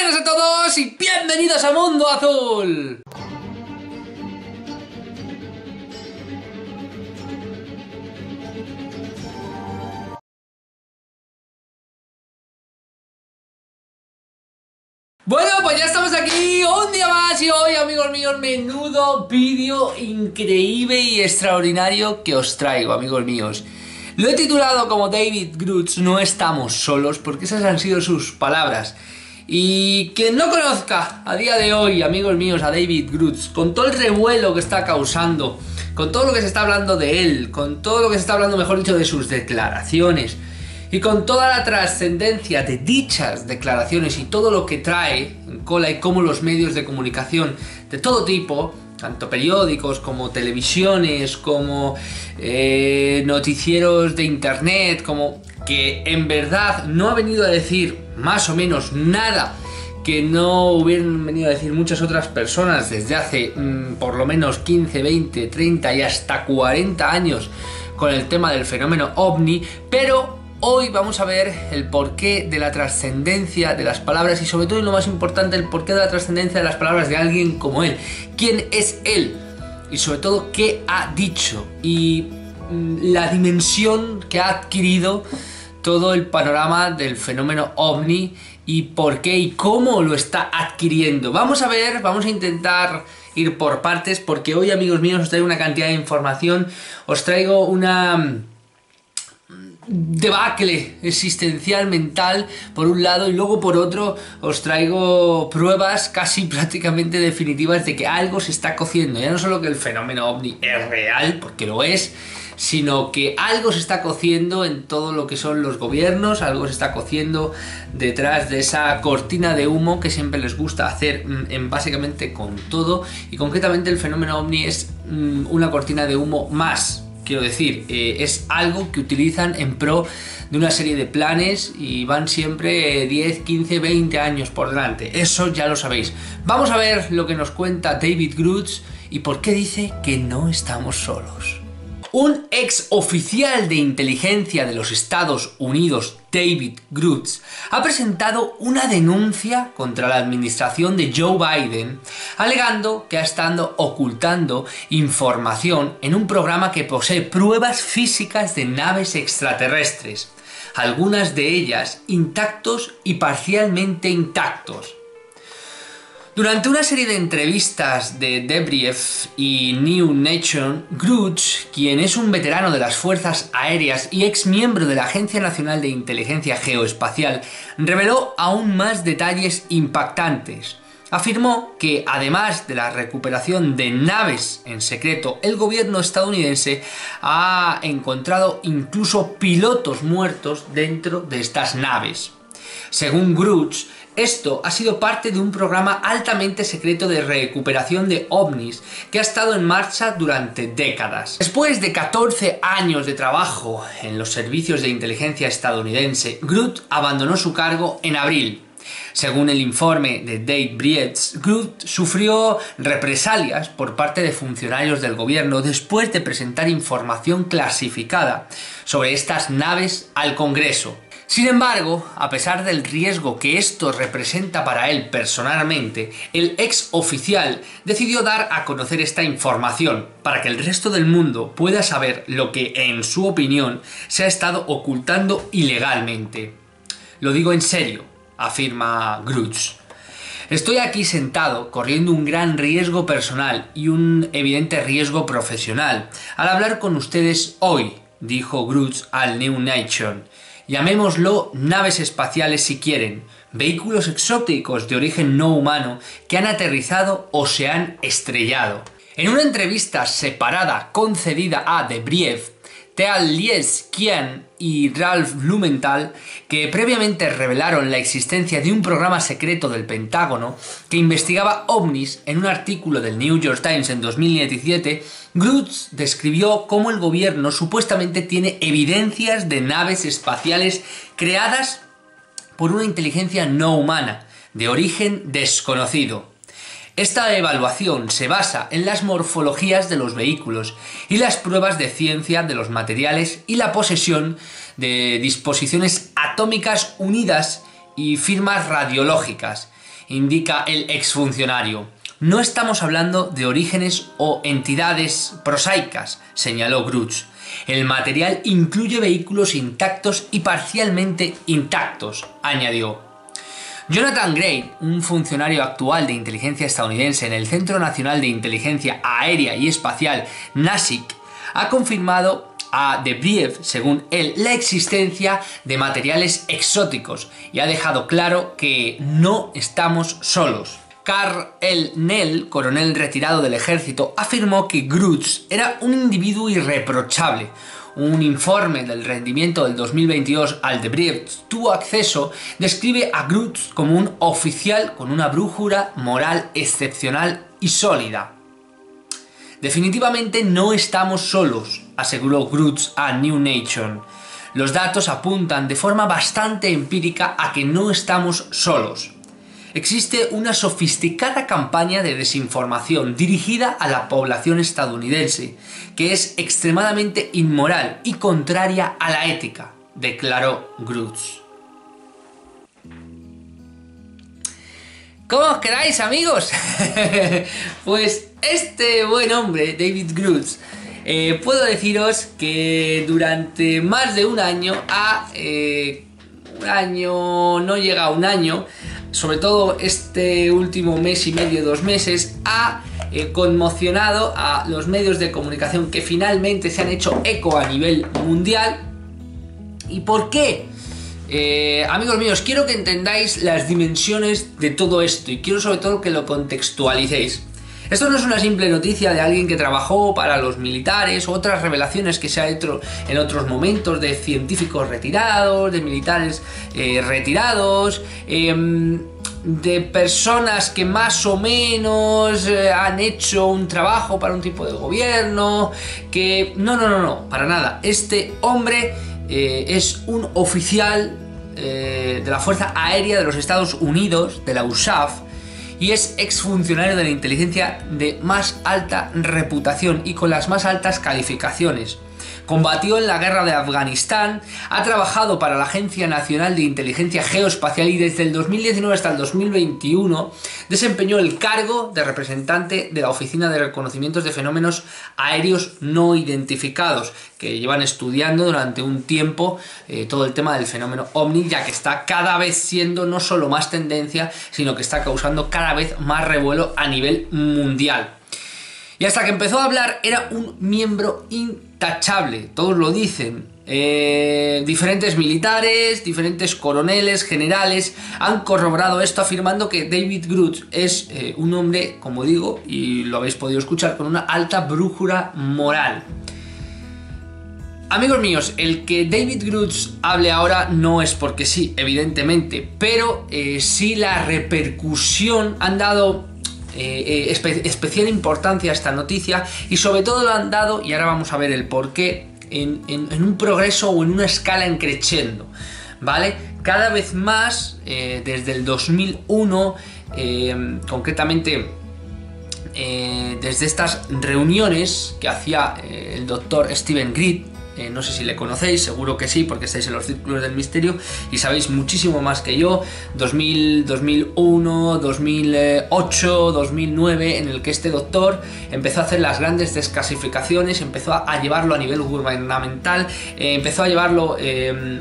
buenas a todos y bienvenidos a Mundo Azul. Bueno, pues ya estamos aquí un día más y hoy, amigos míos, menudo vídeo increíble y extraordinario que os traigo, amigos míos. Lo he titulado como David Grutz, no estamos solos, porque esas han sido sus palabras. Y quien no conozca a día de hoy, amigos míos, a David Grutz, con todo el revuelo que está causando, con todo lo que se está hablando de él, con todo lo que se está hablando, mejor dicho, de sus declaraciones, y con toda la trascendencia de dichas declaraciones y todo lo que trae en cola y cómo los medios de comunicación de todo tipo, tanto periódicos como televisiones, como noticieros de internet, como que en verdad no ha venido a decir más o menos nada que no hubieran venido a decir muchas otras personas desde hace por lo menos 15, 20, 30 y hasta 40 años con el tema del fenómeno OVNI, pero hoy vamos a ver el porqué de la trascendencia de las palabras y sobre todo y lo más importante, el porqué de la trascendencia de las palabras de alguien como él. ¿Quién es él? Y sobre todo, ¿qué ha dicho? Y la dimensión que ha adquirido todo el panorama del fenómeno OVNI y por qué y cómo lo está adquiriendo. Vamos a ver, vamos a intentar ir por partes porque hoy, amigos míos, os traigo una cantidad de información, os traigo una debacle existencial mental por un lado y luego por otro os traigo pruebas casi prácticamente definitivas de que algo se está cociendo, ya no solo que el fenómeno OVNI es real, porque lo es, sino que algo se está cociendo en todo lo que son los gobiernos, algo se está cociendo detrás de esa cortina de humo que siempre les gusta hacer en básicamente con todo, y concretamente el fenómeno OVNI es una cortina de humo más. Quiero decir, es algo que utilizan en pro de una serie de planes y van siempre 10, 15, 20 años por delante. Eso ya lo sabéis. Vamos a ver lo que nos cuenta David Grutz y por qué dice que no estamos solos. Un ex oficial de inteligencia de los Estados Unidos, David Grutz, ha presentado una denuncia contra la administración de Joe Biden, alegando que ha estado ocultando información en un programa que posee pruebas físicas de naves extraterrestres, algunas de ellas intactos y parcialmente intactos. Durante una serie de entrevistas de The Brief y New Nation, Grutz, quien es un veterano de las Fuerzas Aéreas y ex miembro de la Agencia Nacional de Inteligencia Geoespacial, reveló aún más detalles impactantes. Afirmó que, además de la recuperación de naves en secreto, el gobierno estadounidense ha encontrado incluso pilotos muertos dentro de estas naves. Según Grutz, esto ha sido parte de un programa altamente secreto de recuperación de ovnis que ha estado en marcha durante décadas. Después de 14 años de trabajo en los servicios de inteligencia estadounidense, Grutz abandonó su cargo en abril. Según el informe de Dave Brietz, Grutz sufrió represalias por parte de funcionarios del gobierno después de presentar información clasificada sobre estas naves al Congreso. Sin embargo, a pesar del riesgo que esto representa para él personalmente, el ex oficial decidió dar a conocer esta información para que el resto del mundo pueda saber lo que, en su opinión, se ha estado ocultando ilegalmente. Lo digo en serio, afirma Grutz. Estoy aquí sentado corriendo un gran riesgo personal y un evidente riesgo profesional al hablar con ustedes hoy, dijo Grutz al New Nation. Llamémoslo naves espaciales si quieren, vehículos exóticos de origen no humano que han aterrizado o se han estrellado. En una entrevista separada concedida a The Brief, Teal-Lies Qian y Ralph Blumenthal, que previamente revelaron la existencia de un programa secreto del Pentágono que investigaba ovnis en un artículo del New York Times en 2017, Grutz describió cómo el gobierno supuestamente tiene evidencias de naves espaciales creadas por una inteligencia no humana, de origen desconocido. Esta evaluación se basa en las morfologías de los vehículos y las pruebas de ciencia de los materiales y la posesión de disposiciones atómicas unidas y firmas radiológicas, indica el exfuncionario. No estamos hablando de orígenes o entidades prosaicas, señaló Grutz. El material incluye vehículos intactos y parcialmente intactos, añadió. Jonathan Gray, un funcionario actual de inteligencia estadounidense en el Centro Nacional de Inteligencia Aérea y Espacial, NASIC, ha confirmado a The Brief, según él, la existencia de materiales exóticos y ha dejado claro que no estamos solos. Carl L. Nell, coronel retirado del ejército, afirmó que Grutz era un individuo irreprochable. Un informe del rendimiento del 2022 al The Brief tuvo acceso, describe a Grutz como un oficial con una brújula moral excepcional y sólida. Definitivamente no estamos solos, aseguró Grutz a New Nation. Los datos apuntan de forma bastante empírica a que no estamos solos. Existe una sofisticada campaña de desinformación dirigida a la población estadounidense, que es extremadamente inmoral y contraria a la ética, declaró Grutz. ¿Cómo os quedáis, amigos? Pues este buen hombre, David Grutz, puedo deciros que durante más de un año no llega a un año, sobre todo este último mes y medio, 2 meses, ha conmocionado a los medios de comunicación que finalmente se han hecho eco a nivel mundial. ¿Y por qué? Amigos míos, quiero que entendáis las dimensiones de todo esto y quiero sobre todo que lo contextualicéis. Esto no es una simple noticia de alguien que trabajó para los militares o otras revelaciones que se ha hecho en otros momentos de científicos retirados, de militares retirados, de personas que más o menos han hecho un trabajo para un tipo de gobierno, que... No, para nada. Este hombre es un oficial de la Fuerza Aérea de los Estados Unidos, de la USAF, y es exfuncionario de la inteligencia de más alta reputación y con las más altas calificaciones. Combatió en la guerra de Afganistán, ha trabajado para la Agencia Nacional de Inteligencia Geoespacial y desde el 2019 hasta el 2021 desempeñó el cargo de representante de la Oficina de Reconocimientos de Fenómenos Aéreos No Identificados, que llevan estudiando durante un tiempo todo el tema del fenómeno OVNI, ya que está cada vez siendo no solo más tendencia, sino que está causando cada vez más revuelo a nivel mundial. Y hasta que empezó a hablar era un miembro intachable, todos lo dicen. Diferentes militares, diferentes coroneles, generales han corroborado esto afirmando que David Grutz es un hombre, como digo, y lo habéis podido escuchar, con una alta brújula moral. Amigos míos, el que David Grutz hable ahora no es porque sí, evidentemente, pero sí la repercusión han dado especial importancia a esta noticia y sobre todo lo han dado, y ahora vamos a ver el porqué, en un progreso o en una escala en crescendo, ¿vale? Cada vez más, desde el 2001, concretamente desde estas reuniones que hacía el doctor Steven Greer, no sé si le conocéis, seguro que sí, porque estáis en los círculos del misterio y sabéis muchísimo más que yo. 2000, 2001, 2008, 2009, en el que este doctor empezó a hacer las grandes desclasificaciones, empezó a llevarlo a nivel gubernamental, empezó a llevarlo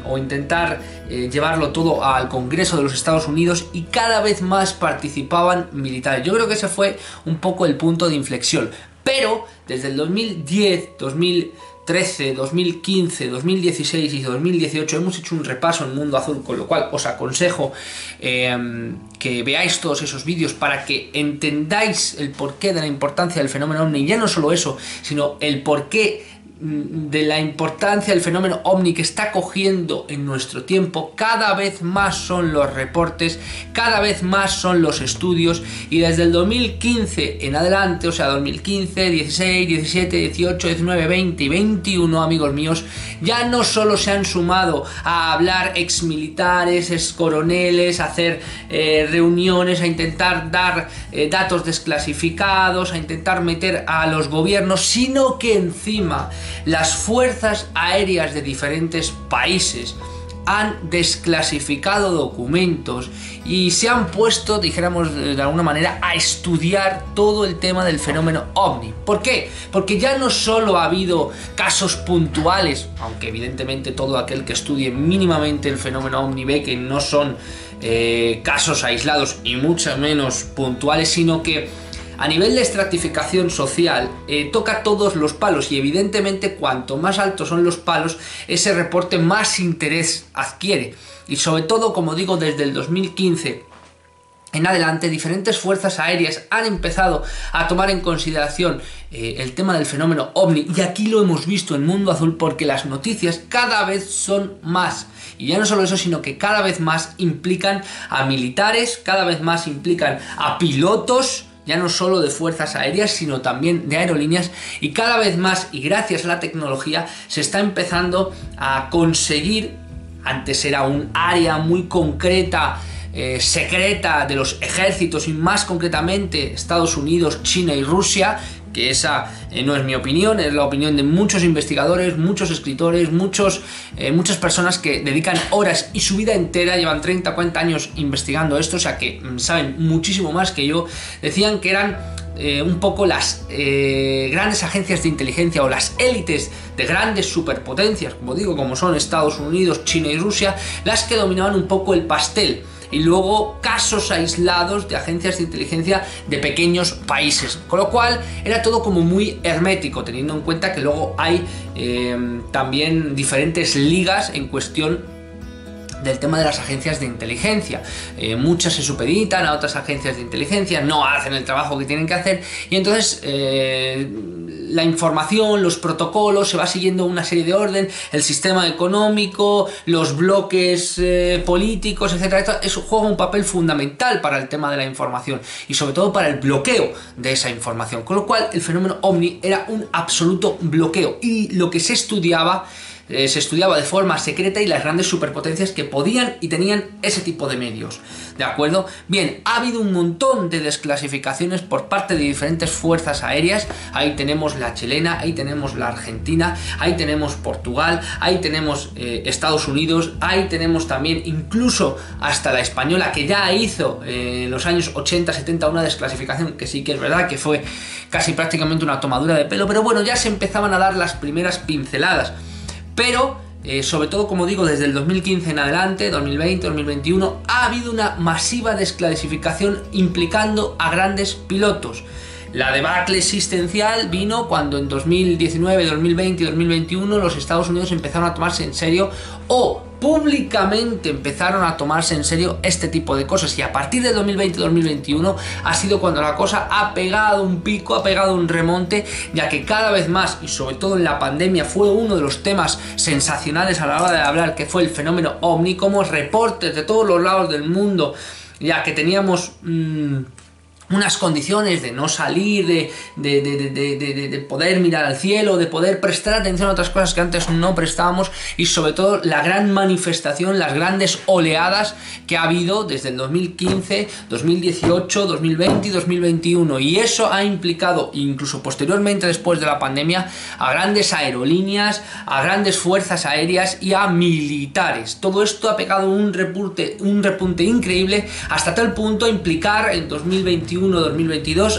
o intentar llevarlo todo al Congreso de los Estados Unidos y cada vez más participaban militares. Yo creo que ese fue un poco el punto de inflexión, pero desde el 2010, 2013, 2015, 2016 y 2018 hemos hecho un repaso en Mundo Azul, con lo cual os aconsejo que veáis todos esos vídeos para que entendáis el porqué de la importancia del fenómeno OVNI, y ya no solo eso, sino el porqué de la importancia del fenómeno OVNI que está cogiendo en nuestro tiempo. Cada vez más son los reportes, cada vez más son los estudios, y desde el 2015 en adelante, o sea 2015, 16, 17, 18, 19, 20 y 21, amigos míos, ya no solo se han sumado a hablar exmilitares, excoroneles, a hacer reuniones, a intentar dar datos desclasificados, a intentar meter a los gobiernos, sino que encima las fuerzas aéreas de diferentes países han desclasificado documentos y se han puesto, dijéramos de alguna manera, a estudiar todo el tema del fenómeno OVNI. ¿Por qué? Porque ya no solo ha habido casos puntuales, aunque evidentemente todo aquel que estudie mínimamente el fenómeno OVNI ve que no son casos aislados y mucho menos puntuales, sino que a nivel de estratificación social toca todos los palos, y evidentemente cuanto más altos son los palos, ese reporte más interés adquiere. Y sobre todo, como digo, desde el 2015 en adelante, diferentes fuerzas aéreas han empezado a tomar en consideración el tema del fenómeno OVNI, y aquí lo hemos visto en Mundo Azul porque las noticias cada vez son más. Y ya no solo eso, sino que cada vez más implican a militares, cada vez más implican a pilotos, ya no solo de fuerzas aéreas, sino también de aerolíneas, y cada vez más, y gracias a la tecnología, se está empezando a conseguir, antes era un área muy concreta, secreta de los ejércitos, y más concretamente Estados Unidos, China y Rusia, que esa no es mi opinión, es la opinión de muchos investigadores, muchos escritores, muchas personas que dedican horas y su vida entera, llevan 30, 40 años investigando esto, o sea que saben muchísimo más que yo. Decían que eran un poco las grandes agencias de inteligencia o las élites de grandes superpotencias, como digo, como son Estados Unidos, China y Rusia, las que dominaban un poco el pastel. Y luego casos aislados de agencias de inteligencia de pequeños países, con lo cual era todo como muy hermético, teniendo en cuenta que luego hay también diferentes ligas en cuestión del tema de las agencias de inteligencia. Muchas se supeditan a otras agencias de inteligencia, no hacen el trabajo que tienen que hacer, y entonces la información, los protocolos, se va siguiendo una serie de orden, el sistema económico, los bloques políticos, etcétera. Eso juega un papel fundamental para el tema de la información y sobre todo para el bloqueo de esa información, con lo cual el fenómeno OVNI era un absoluto bloqueo, y lo que se estudiaba de forma secreta, y las grandes superpotencias que podían y tenían ese tipo de medios, ¿de acuerdo? Bien, ha habido un montón de desclasificaciones por parte de diferentes fuerzas aéreas. Ahí tenemos la chilena, ahí tenemos la argentina, ahí tenemos Portugal, ahí tenemos Estados Unidos, ahí tenemos también incluso hasta la española, que ya hizo en los años 80-70 una desclasificación que sí que es verdad que fue casi prácticamente una tomadura de pelo, pero bueno, ya se empezaban a dar las primeras pinceladas. Pero, sobre todo, como digo, desde el 2015 en adelante, 2020, 2021, ha habido una masiva desclasificación implicando a grandes pilotos. La debacle existencial vino cuando en 2019, 2020 y 2021 los Estados Unidos empezaron a tomarse en serio, o públicamente empezaron a tomarse en serio este tipo de cosas, y a partir del 2020-2021 ha sido cuando la cosa ha pegado un pico, ha pegado un remonte, ya que cada vez más, y sobre todo en la pandemia, fue uno de los temas sensacionales a la hora de hablar, que fue el fenómeno OVNI, como reportes de todos los lados del mundo, ya que teníamos unas condiciones de no salir, de poder mirar al cielo, de poder prestar atención a otras cosas que antes no prestábamos, y sobre todo la gran manifestación, las grandes oleadas que ha habido desde el 2015, 2018, 2020 y 2021, y eso ha implicado, incluso posteriormente después de la pandemia, a grandes aerolíneas, a grandes fuerzas aéreas y a militares. Todo esto ha pegado un repunte increíble, hasta tal punto a implicar en 2021-2022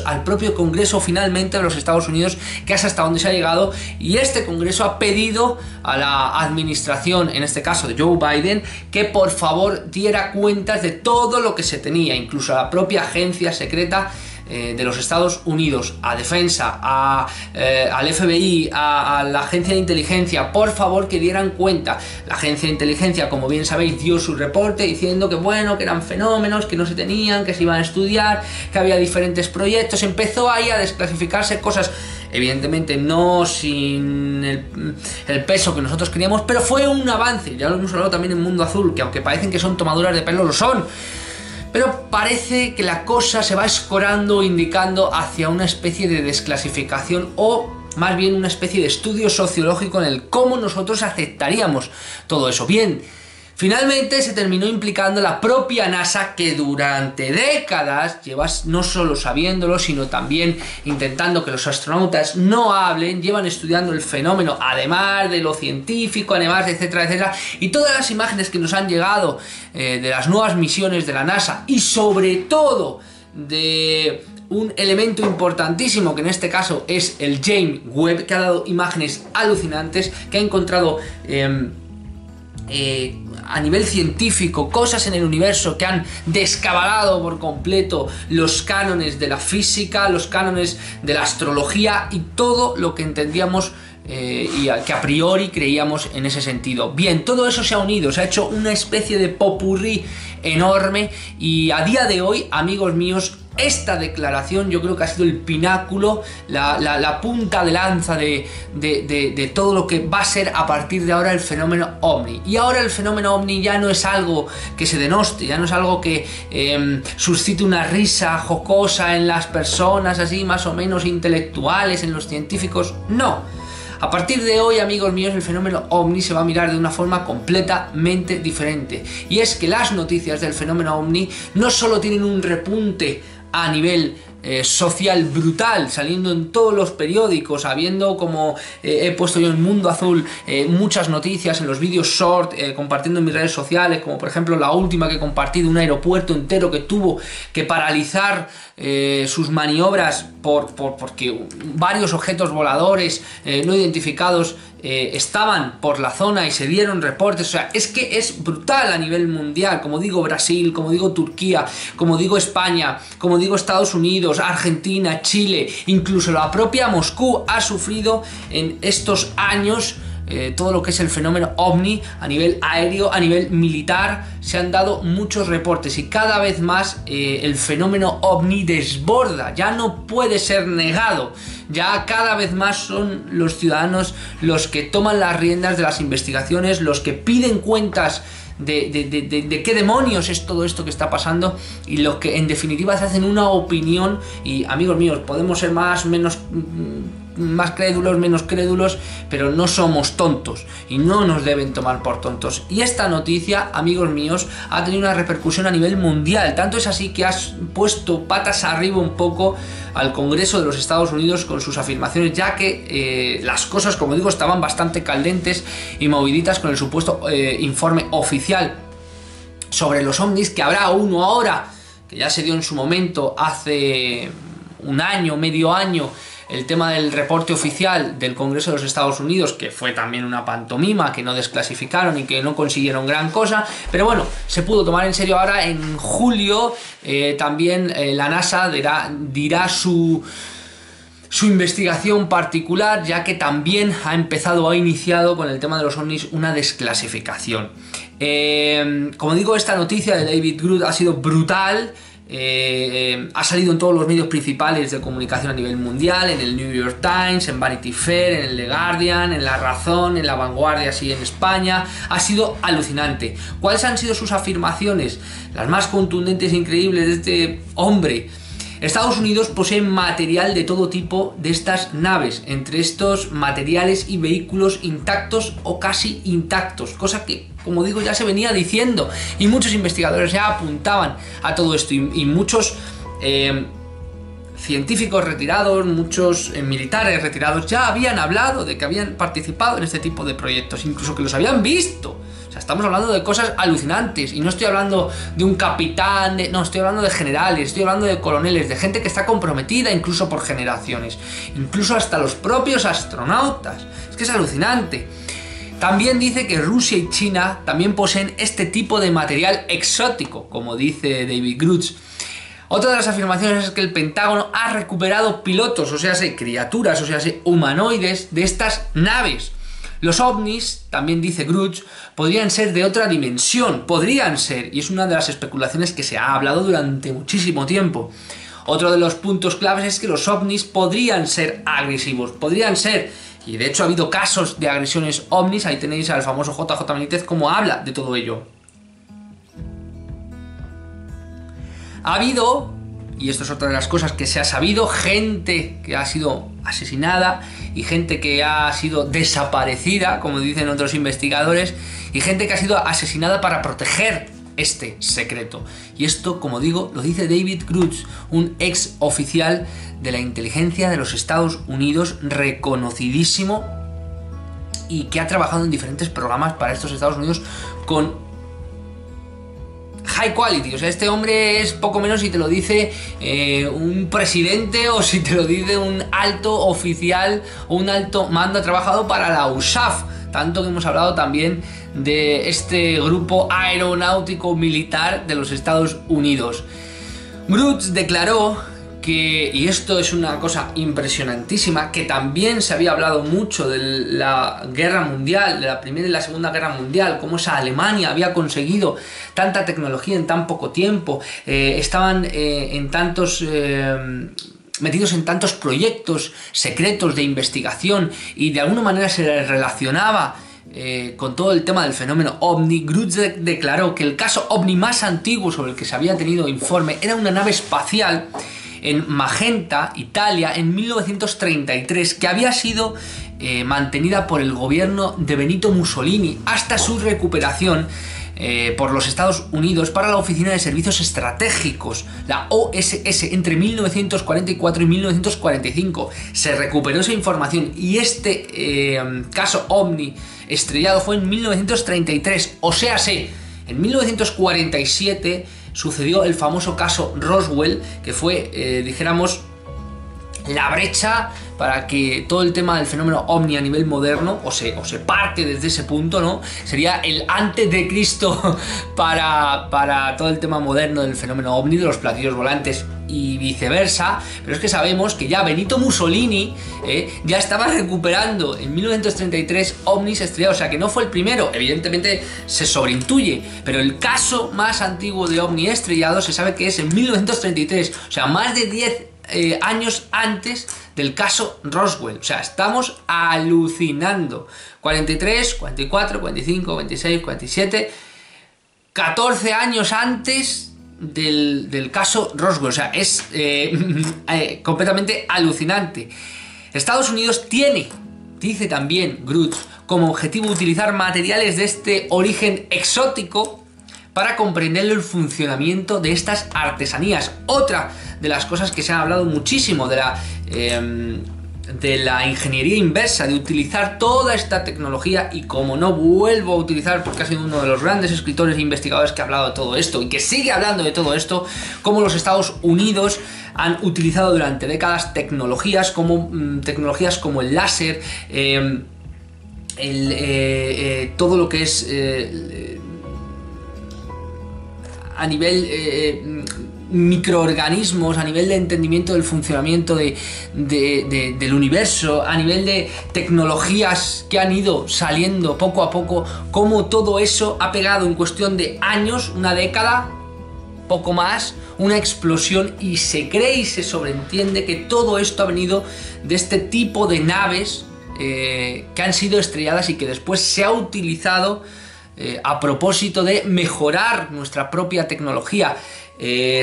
al propio Congreso finalmente de los Estados Unidos, que es hasta donde se ha llegado, y este Congreso ha pedido a la administración, en este caso de Joe Biden, que por favor diera cuentas de todo lo que se tenía, incluso a la propia agencia secreta de los Estados Unidos, a Defensa, al FBI, a la agencia de inteligencia, por favor que dieran cuenta. La agencia de inteligencia, como bien sabéis, dio su reporte diciendo que bueno, que eran fenómenos, que no se tenían, que se iban a estudiar, que había diferentes proyectos. Empezó ahí a desclasificarse cosas, evidentemente no sin el peso que nosotros queríamos, pero fue un avance. Ya lo hemos hablado también en Mundo Azul, que aunque parecen que son tomaduras de pelo, lo son. Pero parece que la cosa se va escorando, indicando hacia una especie de desclasificación, o más bien una especie de estudio sociológico en el cómo nosotros aceptaríamos todo eso. Bien, Finalmente se terminó implicando la propia NASA, que durante décadas lleva no solo sabiéndolo, sino también intentando que los astronautas no hablen, llevan estudiando el fenómeno, además de lo científico, además de etcétera, etcétera, y todas las imágenes que nos han llegado de las nuevas misiones de la NASA y sobre todo de un elemento importantísimo que en este caso es el James Webb, que ha dado imágenes alucinantes, que ha encontrado a nivel científico cosas en el universo que han descabalado por completo los cánones de la física, los cánones de la astrología y todo lo que entendíamos y que a priori creíamos en ese sentido. Bien, todo eso se ha unido, se ha hecho una especie de popurrí enorme y a día de hoy, amigos míos, esta declaración yo creo que ha sido el pináculo, la punta de lanza de todo lo que va a ser a partir de ahora el fenómeno OVNI. Y ahora el fenómeno OVNI ya no es algo que se denoste, ya no es algo que suscite una risa jocosa en las personas así más o menos intelectuales, en los científicos, no. A partir de hoy, amigos míos, el fenómeno OVNI se va a mirar de una forma completamente diferente. Y es que las noticias del fenómeno OVNI no solo tienen un repunte a nivel social brutal, saliendo en todos los periódicos, habiendo, como he puesto yo en Mundo Azul, muchas noticias en los vídeos short, compartiendo en mis redes sociales, como por ejemplo la última que compartí de un aeropuerto entero que tuvo que paralizar sus maniobras porque varios objetos voladores no identificados estaban por la zona y se dieron reportes. O sea, es que es brutal a nivel mundial, como digo Brasil, como digo Turquía, como digo España, como digo Estados Unidos, Argentina, Chile, incluso la propia Moscú ha sufrido en estos años todo lo que es el fenómeno OVNI a nivel aéreo, a nivel militar. Se han dado muchos reportes y cada vez más el fenómeno OVNI desborda, ya no puede ser negado, ya cada vez más son los ciudadanos los que toman las riendas de las investigaciones, los que piden cuentas de qué demonios es todo esto que está pasando y lo que en definitiva se hacen una opinión. Y amigos míos, podemos ser más crédulos, menos crédulos, pero no somos tontos y no nos deben tomar por tontos. Y esta noticia, amigos míos, ha tenido una repercusión a nivel mundial, tanto es así que has puesto patas arriba un poco al Congreso de los Estados Unidos con sus afirmaciones, ya que las cosas, como digo, estaban bastante caldentes y moviditas con el supuesto informe oficial sobre los ovnis, que habrá uno ahora, que ya se dio en su momento hace un año, medio año, el tema del reporte oficial del Congreso de los Estados Unidos, que fue también una pantomima, que no desclasificaron y que no consiguieron gran cosa, pero bueno, se pudo tomar en serio. Ahora en julio también la NASA dirá su investigación particular, ya que también ha iniciado con el tema de los ovnis una desclasificación. Como digo, esta noticia de David Grush ha sido brutal. Ha salido en todos los medios principales de comunicación a nivel mundial, en el New York Times, en Vanity Fair, en el The Guardian, en La Razón, en La Vanguardia, así en España. Ha sido alucinante. ¿Cuáles han sido sus afirmaciones? Las más contundentes e increíbles de este hombre. Estados Unidos posee material de todo tipo de estas naves, entre estos materiales y vehículos intactos o casi intactos, cosa que, como digo, ya se venía diciendo y muchos investigadores ya apuntaban a todo esto y muchos científicos retirados, muchos militares retirados ya habían hablado de que habían participado en este tipo de proyectos, incluso que los habían visto. O sea, estamos hablando de cosas alucinantes y no estoy hablando de un capitán, no, estoy hablando de generales, estoy hablando de coroneles, de gente que está comprometida incluso por generaciones, incluso hasta los propios astronautas. Es que es alucinante. También dice que Rusia y China también poseen este tipo de material exótico, como dice David Grush. Otra de las afirmaciones es que el Pentágono ha recuperado pilotos, o sea, criaturas, o sea, humanoides de estas naves. Los ovnis, también dice Grush, podrían ser de otra dimensión, podrían ser, y es una de las especulaciones que se ha hablado durante muchísimo tiempo. Otro de los puntos claves es que los ovnis podrían ser agresivos, podrían ser, y de hecho ha habido casos de agresiones ovnis. Ahí tenéis al famoso JJ Benítez como habla de todo ello. Ha habido, y esto es otra de las cosas que se ha sabido, gente que ha sido asesinada y gente que ha sido desaparecida, como dicen otros investigadores, y gente que ha sido asesinada para proteger este secreto. Y esto, como digo, lo dice David Grusch, un ex oficial de la inteligencia de los Estados Unidos, reconocidísimo, y que ha trabajado en diferentes programas para estos Estados Unidos con high quality. O sea, este hombre es poco menos si te lo dice un presidente o si te lo dice un alto oficial o un alto mando. Ha trabajado para la USAF, tanto que hemos hablado también de este grupo aeronáutico militar de los Estados Unidos. Grusch declaró que, y esto es una cosa impresionantísima, que también se había hablado mucho de la guerra mundial, de la Primera y la Segunda Guerra Mundial, cómo esa Alemania había conseguido tanta tecnología en tan poco tiempo, estaban metidos en tantos proyectos secretos de investigación y de alguna manera se les relacionaba con todo el tema del fenómeno OVNI. Grusch declaró que el caso OVNI más antiguo sobre el que se había tenido informe era una nave espacial en Magenta, Italia, en 1933, que había sido mantenida por el gobierno de Benito Mussolini hasta su recuperación por los Estados Unidos para la Oficina de Servicios Estratégicos, la OSS, entre 1944 y 1945. Se recuperó esa información y este caso OVNI estrellado fue en 1933, o sea, en 1947 sucedió el famoso caso Roswell, que fue, dijéramos, la brecha para que todo el tema del fenómeno OVNI a nivel moderno, o se parte desde ese punto, ¿no? Sería el antes de Cristo para todo el tema moderno del fenómeno OVNI, de los platillos volantes y viceversa. Pero es que sabemos que ya Benito Mussolini ya estaba recuperando en 1933 ovnis estrellados, o sea que no fue el primero, evidentemente se sobreintuye, pero el caso más antiguo de ovni estrellado se sabe que es en 1933, o sea, más de 10 años antes del caso Roswell. O sea, estamos alucinando. 43, 44, 45, 26, 47, 14 años antes del caso Roswell. O sea, es completamente alucinante. Estados Unidos dice también Grusch, como objetivo utilizar materiales de este origen exótico para comprender el funcionamiento de estas artesanías. Otra de las cosas que se han hablado muchísimo de la ingeniería inversa, de utilizar toda esta tecnología, y como no vuelvo a utilizar, porque ha sido uno de los grandes escritores e investigadores que ha hablado de todo esto y que sigue hablando de todo esto, cómo los Estados Unidos han utilizado durante décadas tecnologías como el láser, todo lo que es a nivel microorganismos, a nivel de entendimiento del funcionamiento del universo, a nivel de tecnologías que han ido saliendo poco a poco, cómo todo eso ha pegado en cuestión de años, una década, poco más, una explosión, y se cree y se sobreentiende que todo esto ha venido de este tipo de naves que han sido estrelladas y que después se ha utilizado a propósito de mejorar nuestra propia tecnología.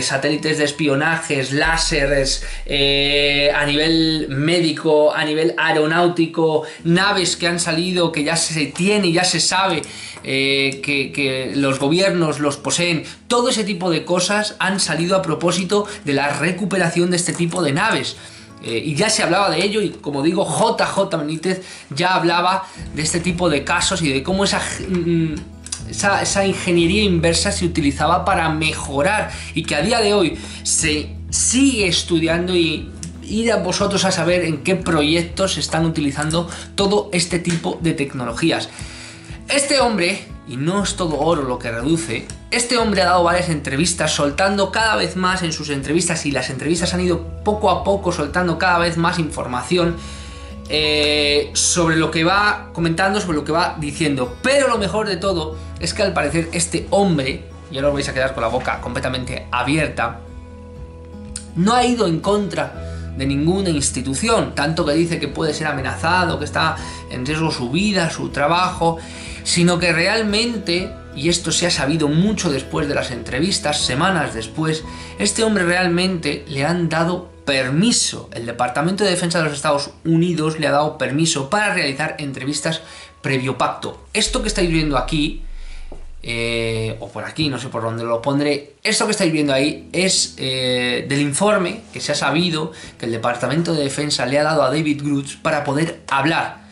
Satélites de espionajes, láseres, a nivel médico, a nivel aeronáutico, naves que han salido, que ya se tiene y ya se sabe que los gobiernos los poseen. Todo ese tipo de cosas han salido a propósito de la recuperación de este tipo de naves. Y ya se hablaba de ello, y como digo, JJ Benítez ya hablaba de este tipo de casos y de cómo esa ingeniería inversa se utilizaba para mejorar, y que a día de hoy se sigue estudiando, y ir a vosotros a saber en qué proyectos se están utilizando todo este tipo de tecnologías. Este hombre, y no es todo oro lo que reduce, este hombre ha dado varias entrevistas, soltando cada vez más en sus entrevistas, y las entrevistas han ido poco a poco soltando cada vez más información sobre lo que va comentando, sobre lo que va diciendo. Pero lo mejor de todo es que al parecer este hombre, y ahora os vais a quedar con la boca completamente abierta, no ha ido en contra de ninguna institución, tanto que dice que puede ser amenazado, que está en riesgo su vida, su trabajo, sino que realmente, y esto se ha sabido mucho después de las entrevistas, semanas después, este hombre realmente le han dado permiso, el Departamento de Defensa de los Estados Unidos le ha dado permiso para realizar entrevistas previo pacto. Esto que estáis viendo aquí, o por aquí, no sé por dónde lo pondré, esto que estáis viendo ahí es del informe que se ha sabido que el Departamento de Defensa le ha dado a David Grusch para poder hablar.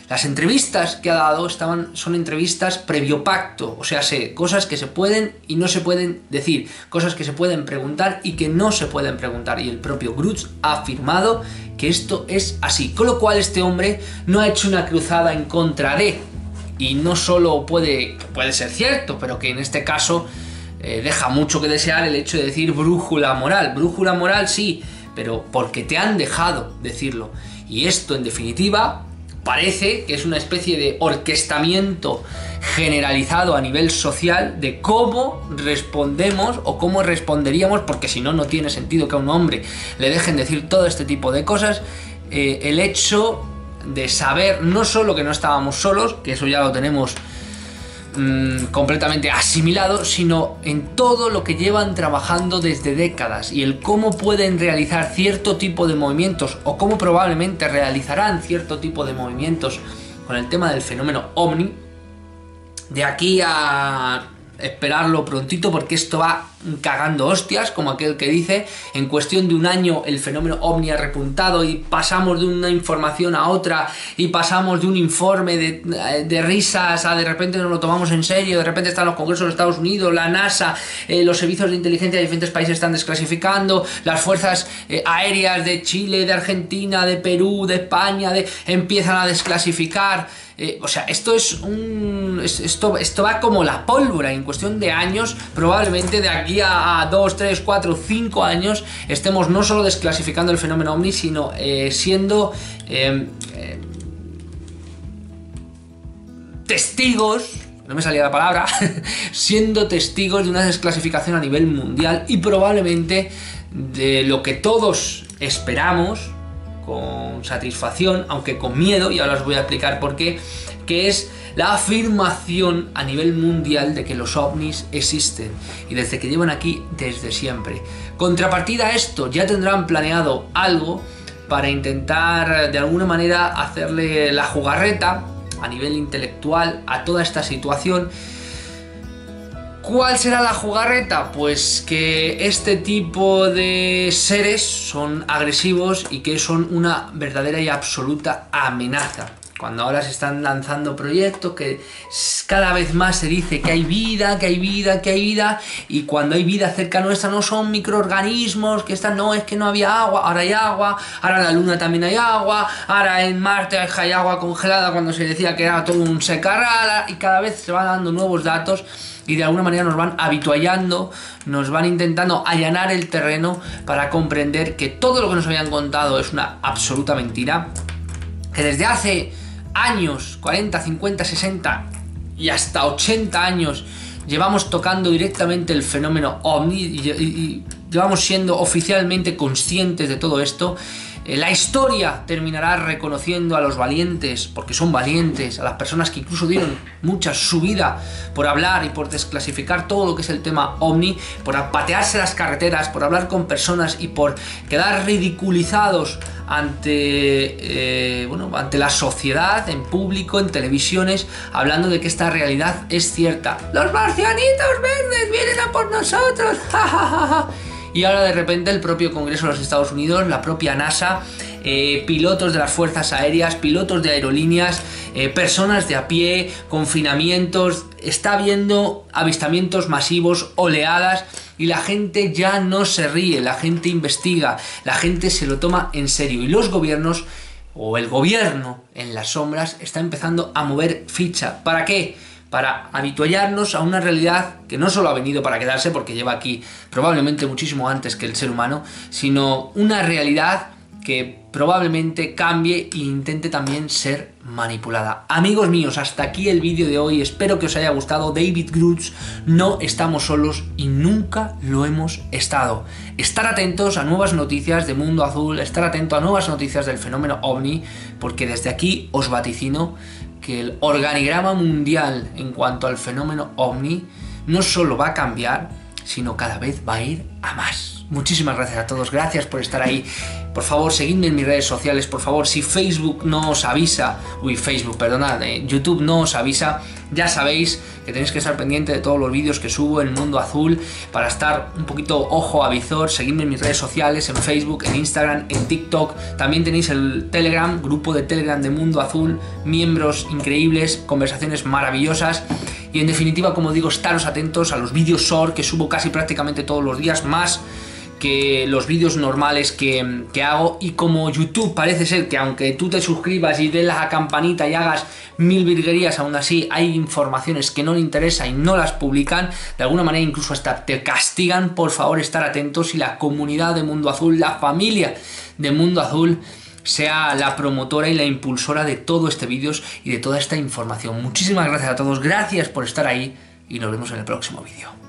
Las entrevistas que ha dado son entrevistas previo pacto, o sea, cosas que se pueden y no se pueden decir, cosas que se pueden preguntar y que no se pueden preguntar, y el propio Grusch ha afirmado que esto es así, con lo cual este hombre no ha hecho una cruzada en contra de, y no solo puede ser cierto, pero que en este caso deja mucho que desear el hecho de decir brújula moral sí, pero porque te han dejado decirlo, y esto en definitiva parece que es una especie de orquestamiento generalizado a nivel social de cómo respondemos o cómo responderíamos, porque si no, no tiene sentido que a un hombre le dejen decir todo este tipo de cosas. El hecho de saber no solo que no estábamos solos, que eso ya lo tenemos completamente asimilado, sino en todo lo que llevan trabajando desde décadas y el cómo pueden realizar cierto tipo de movimientos o cómo probablemente realizarán cierto tipo de movimientos con el tema del fenómeno OVNI, de aquí a esperarlo prontito, porque esto va cagando hostias, como aquel que dice, en cuestión de un año el fenómeno OVNI ha repuntado y pasamos de una información a otra y pasamos de un informe de risas a de repente nos lo tomamos en serio, de repente están los congresos de Estados Unidos, la NASA, los servicios de inteligencia de diferentes países están desclasificando, las fuerzas aéreas de Chile, de Argentina, de Perú, de España, empiezan a desclasificar. O sea, esto va como la pólvora. En cuestión de años, probablemente de aquí a 2, 3, 4, 5 años estemos no solo desclasificando el fenómeno OVNI, sino siendo testigos, no me salía la palabra, siendo testigos de una desclasificación a nivel mundial y probablemente de lo que todos esperamos con satisfacción, aunque con miedo, y ahora os voy a explicar por qué, que es la afirmación a nivel mundial de que los ovnis existen y desde que llevan aquí desde siempre. Contrapartida a esto, ya tendrán planeado algo para intentar de alguna manera hacerle la jugarreta a nivel intelectual a toda esta situación. ¿Cuál será la jugarreta? Pues que este tipo de seres son agresivos y que son una verdadera y absoluta amenaza. Cuando ahora se están lanzando proyectos que cada vez más se dice que hay vida, que hay vida, que hay vida, y cuando hay vida cerca nuestra no son microorganismos, que no es que no había agua, ahora hay agua, ahora en la Luna también hay agua, ahora en Marte hay agua congelada cuando se decía que era todo un secarral, y cada vez se van dando nuevos datos y de alguna manera nos van habituallando, nos van intentando allanar el terreno para comprender que todo lo que nos habían contado es una absoluta mentira, que desde hace años, 40, 50, 60 y hasta 80 años llevamos tocando directamente el fenómeno OVNI y llevamos siendo oficialmente conscientes de todo esto. La historia terminará reconociendo a los valientes, porque son valientes, a las personas que incluso dieron su vida por hablar y por desclasificar todo lo que es el tema OVNI, por patearse las carreteras, por hablar con personas y por quedar ridiculizados ante la sociedad, en público, en televisiones, hablando de que esta realidad es cierta. ¡Los marcianitos verdes vienen a por nosotros! ¡Ja, ja, ja, ja! Y ahora de repente el propio Congreso de los Estados Unidos, la propia NASA, pilotos de las fuerzas aéreas, pilotos de aerolíneas, personas de a pie, confinamientos, está habiendo avistamientos masivos, oleadas, y la gente ya no se ríe, la gente investiga, la gente se lo toma en serio, y los gobiernos, o el gobierno en las sombras, está empezando a mover ficha. ¿Para qué? Para habituallarnos a una realidad que no solo ha venido para quedarse, porque lleva aquí probablemente muchísimo antes que el ser humano, sino una realidad que probablemente cambie e intente también ser manipulada. Amigos míos, hasta aquí el vídeo de hoy, espero que os haya gustado. David Grusch, no estamos solos y nunca lo hemos estado. Estar atentos a nuevas noticias de Mundo Azul, estar atento a nuevas noticias del fenómeno OVNI, porque desde aquí os vaticino que el organigrama mundial en cuanto al fenómeno OVNI no solo va a cambiar, sino cada vez va a ir a más. Muchísimas gracias a todos, gracias por estar ahí. Por favor, seguidme en mis redes sociales, por favor, si Facebook no os avisa, YouTube no os avisa, ya sabéis que tenéis que estar pendiente de todos los vídeos que subo en Mundo Azul para estar un poquito ojo a visor. Seguidme en mis redes sociales, en Facebook, en Instagram, en TikTok. También tenéis el Telegram, grupo de Telegram de Mundo Azul, miembros increíbles, conversaciones maravillosas. Y en definitiva, como digo, estaros atentos a los vídeos short que subo casi prácticamente todos los días, más que los vídeos normales que hago. Y como YouTube parece ser que aunque tú te suscribas y des la campanita y hagas 1000 virguerías, aún así hay informaciones que no le interesan y no las publican, de alguna manera incluso hasta te castigan. Por favor, estar atentos y la comunidad de Mundo Azul, la familia de Mundo Azul, sea la promotora y la impulsora de todo este vídeos y de toda esta información. Muchísimas gracias a todos, gracias por estar ahí y nos vemos en el próximo vídeo.